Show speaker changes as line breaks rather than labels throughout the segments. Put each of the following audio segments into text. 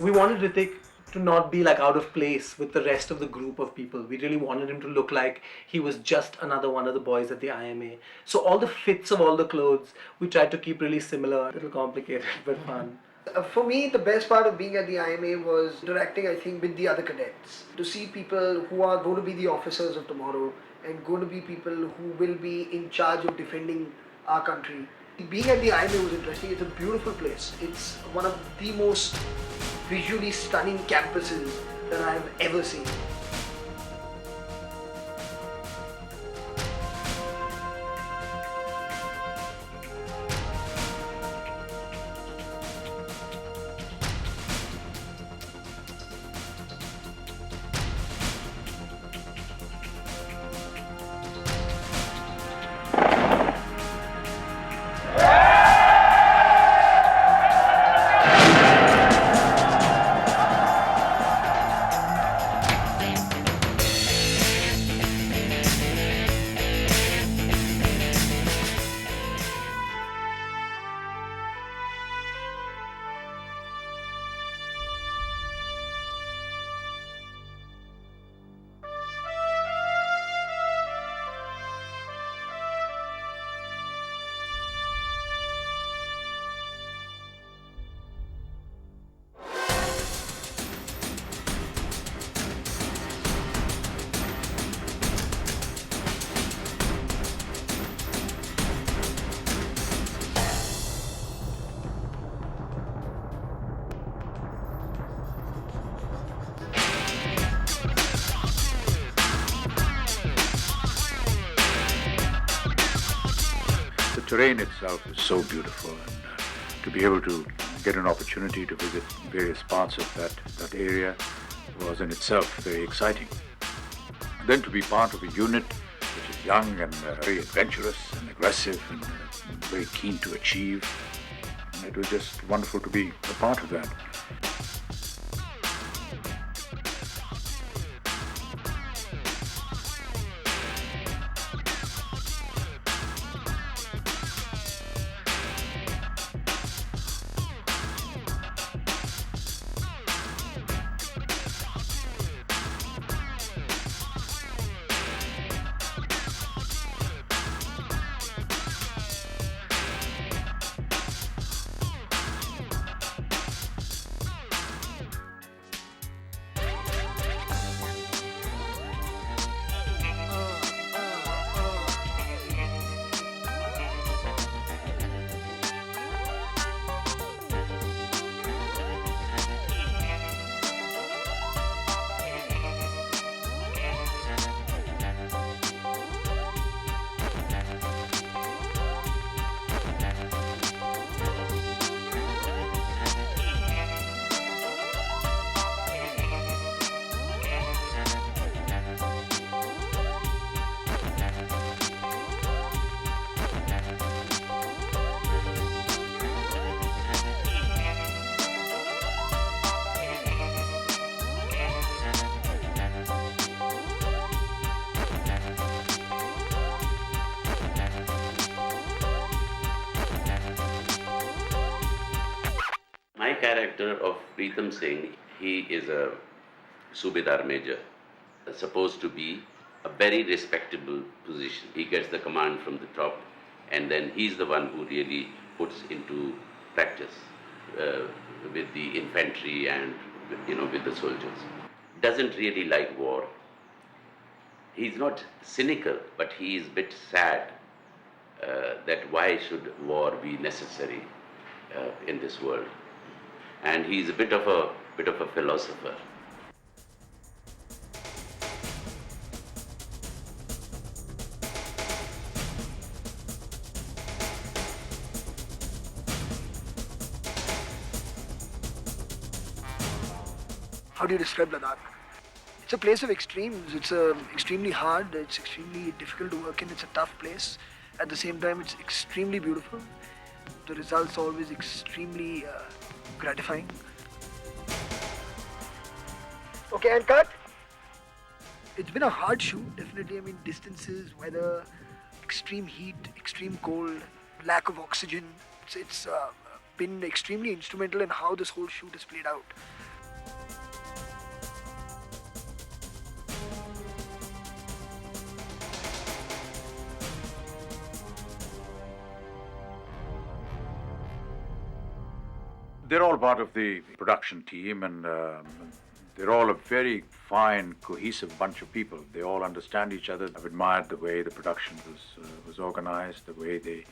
We wanted Hrithik to not be like out of place with the rest of the group of people. We really wanted him to look like he was just another one of the boys at the IMA. So all the fits of all the clothes we tried to keep really similar. A little complicated but fun.
For me, the best part of being at the IMA was interacting, I think, with the other cadets. To see people who are going to be the officers of tomorrow and going to be people who will be in charge of defending our country. Being at the IMA was interesting. It's a beautiful place. It's one of the most visually stunning campuses that I've ever seen.
The terrain itself is so beautiful, and to be able to get an opportunity to visit various parts of that area was in itself very exciting. Then to be part of a unit which is young and very adventurous and aggressive and very keen to achieve, it was just wonderful to be a part of that.
My character of Preetham Singh, he is a Subedar Major, supposed to be a very respectable position. He gets the command from the top, and then he's the one who really puts into practice with the infantry and with the soldiers. Doesn't really like war. He's not cynical, but he is a bit sad that why should war be necessary in this world. And he's a bit of a philosopher.
How do you describe Ladakh? It's a place of extremes. It's extremely hard. It's extremely difficult to work in. It's a tough place. At the same time, it's extremely beautiful. The results are always extremely gratifying. Okay, and cut. It's been a hard shoot, definitely. I mean, distances, weather, extreme heat, extreme cold, lack of oxygen. It's been extremely instrumental in how this whole shoot is played out.
They're all part of the production team, and they're all a very fine, cohesive bunch of people. They all understand each other. I've admired the way the production was organized, the way they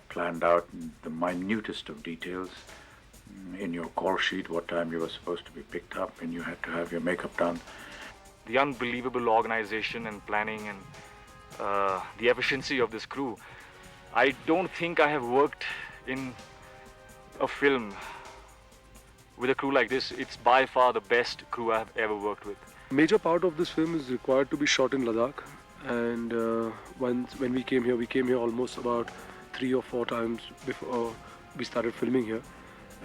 planned out the minutest of details. In your call sheet, what time you were supposed to be picked up, and you had to have your makeup done.
The unbelievable organization and planning and the efficiency of this crew. I don't think I have worked in a film with a crew like this. It's by far the best crew I have ever worked with.
Major part of this film is required to be shot in Ladakh, and when we came here almost about 3 or 4 times before we started filming here,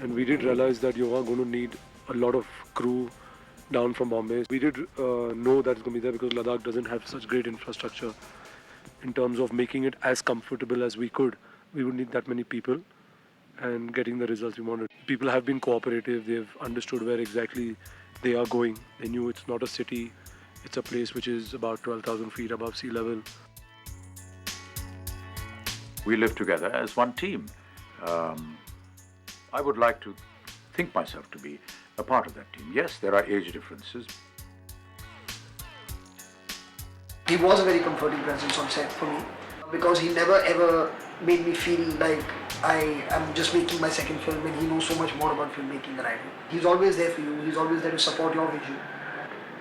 and we did realize that you are going to need a lot of crew down from Bombay. We did know that it's going to be there because Ladakh doesn't have such great infrastructure in terms of making it as comfortable as we could. We would need that many people and getting the results we wanted. People have been cooperative. They've understood where exactly they are going. They knew it's not a city. It's a place which is about 12,000 feet above sea level.
We live together as one team. I would like to think myself to be a part of that team. Yes, there are age differences.
He was a very comforting presence on set for me because he never ever made me feel like I am just making my second film and he knows so much more about filmmaking than I do. He's always there for you. He's always there to support your vision.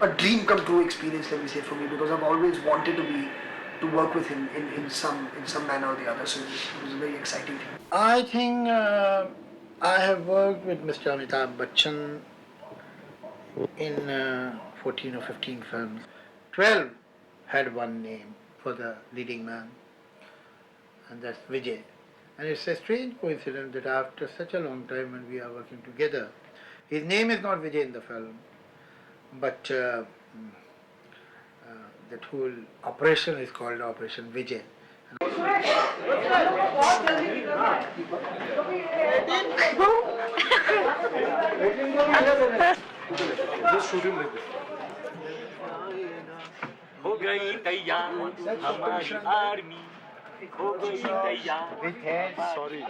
A dream come true experience, let me say, for me, because I've always wanted to work with him in some manner or the other. So it was a very exciting thing.
I think I have worked with Mr. Amitabh Bachchan in 14 or 15 films. 12 had one name for the leading man, and that's Vijay. And it's a strange coincidence that after such a long time when we are working together, his name is not Vijay in the film, but that whole operation is called Operation Vijay.
Just shoot him like this.
हो गई तैयार हमारी army हो गई तैयार
Sorry.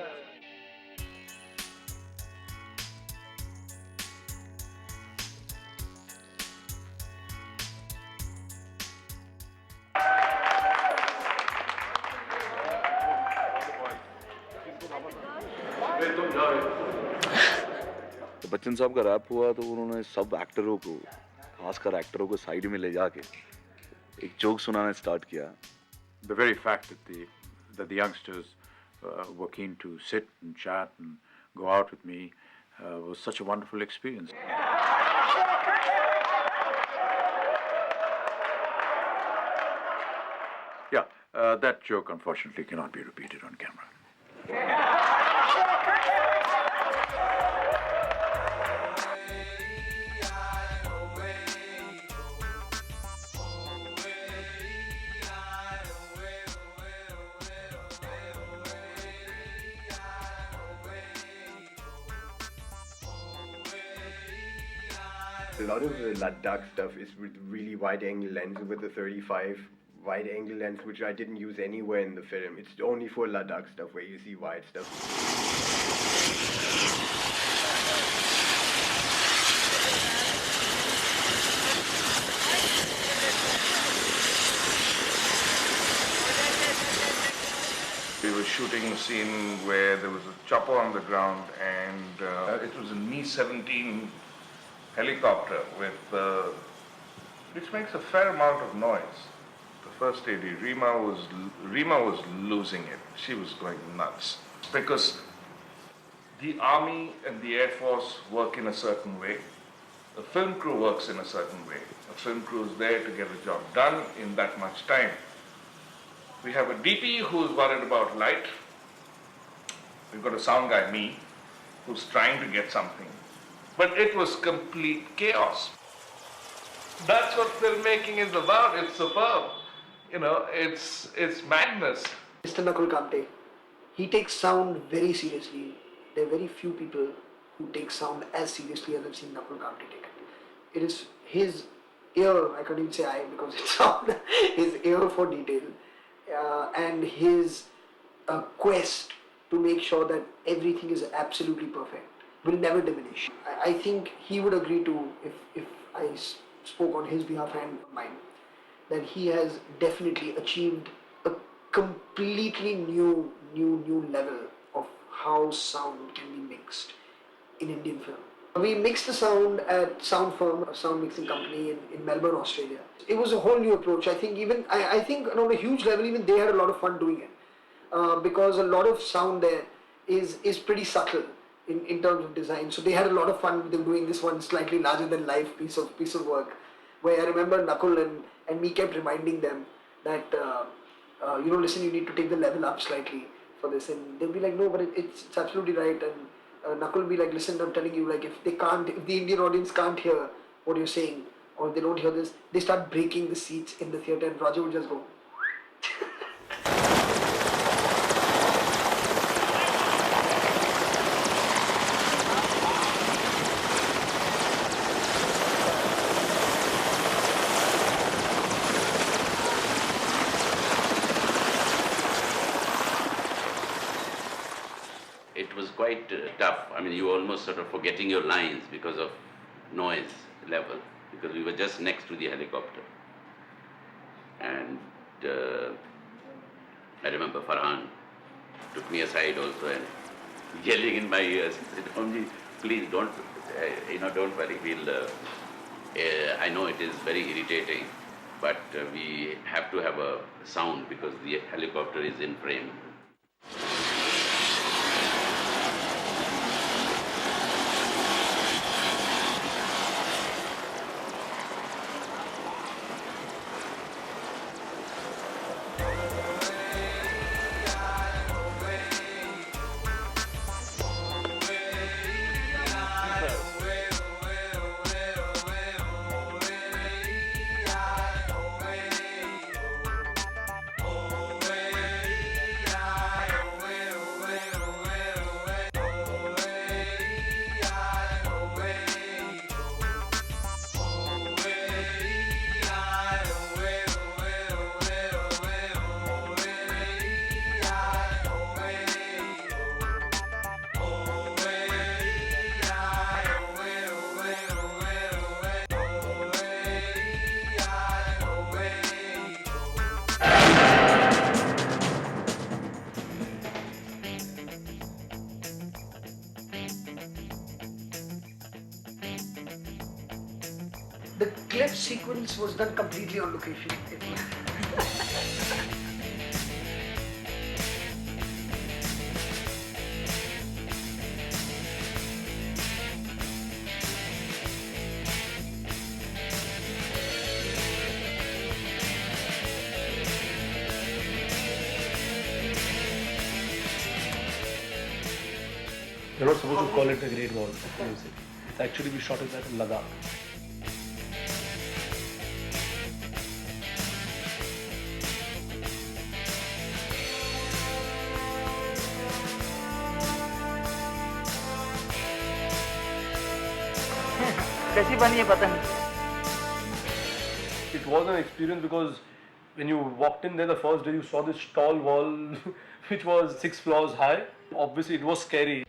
तो बच्चन साहब का रैप हुआ तो उन्होंने सब एक्टरों को, खासकर एक्टरों को साइड में ले जाके एक जोक सुनाना स्टार्ट किया.
The very fact that the youngsters were keen to sit and chat and go out with me was such a wonderful experience. Yeah, that joke unfortunately cannot be repeated on camera.
A lot of the Ladakh stuff is with really wide angle lens with the 35 wide angle lens, which I didn't use anywhere in the film. It's only for Ladakh stuff where you see wide stuff.
We were shooting a scene where there was a chopper on the ground and it was a Mi-17 helicopter with which makes a fair amount of noise. The first AD, Rima was losing it. She was going nuts because the army and the air force work in a certain way. The film crew works in a certain way. The film crew is there to get the job done in that much time. We have a DP who's worried about light. We've got a sound guy, me, who's trying to get something. But it was complete chaos. That's what filmmaking is about. It's superb. You know, it's madness.
Mr. Nakul Kamte, he takes sound very seriously. There are very few people who take sound as seriously as I've seen Nakul Kamte take it. It is his ear, I can't even say eye because it's sound, his ear for detail and his quest to make sure that everything is absolutely perfect. will never diminish. I think he would agree to, if I spoke on his behalf and mine, that he has definitely achieved a completely new level of how sound can be mixed in Indian film. We mixed the sound at Sound Firm, a sound mixing company in Melbourne, Australia. It was a whole new approach. I think I think on a huge level, even they had a lot of fun doing it, because a lot of sound there is pretty subtle in terms of design. So they had a lot of fun with them doing this one slightly larger than life piece of work, where I remember Nakul and me kept reminding them that listen, you need to take the level up slightly for this, and they'll be like, no, but it's absolutely right. And Nakul will be like, listen, I'm telling you, like, if the Indian audience can't hear what you're saying, or they don't hear this, they start breaking the seats in the theatre, and Roger would just go.
It was quite tough. I mean, you were almost sort of forgetting your lines because of noise level, because we were just next to the helicopter. And I remember Farhan took me aside also and yelling in my ears, he said, Omji, please don't worry, I know it is very irritating, but we have to have a sound because the helicopter is in frame.
The cliff sequence was done completely on location.
You're not supposed to call it a Great Wall of Music. It's actually, we shot it at Ladakh.
कैसी बनी है पतंग?
It was an experience because when you walked in there the first day, you saw this tall wall which was 6 floors high. Obviously, it was scary.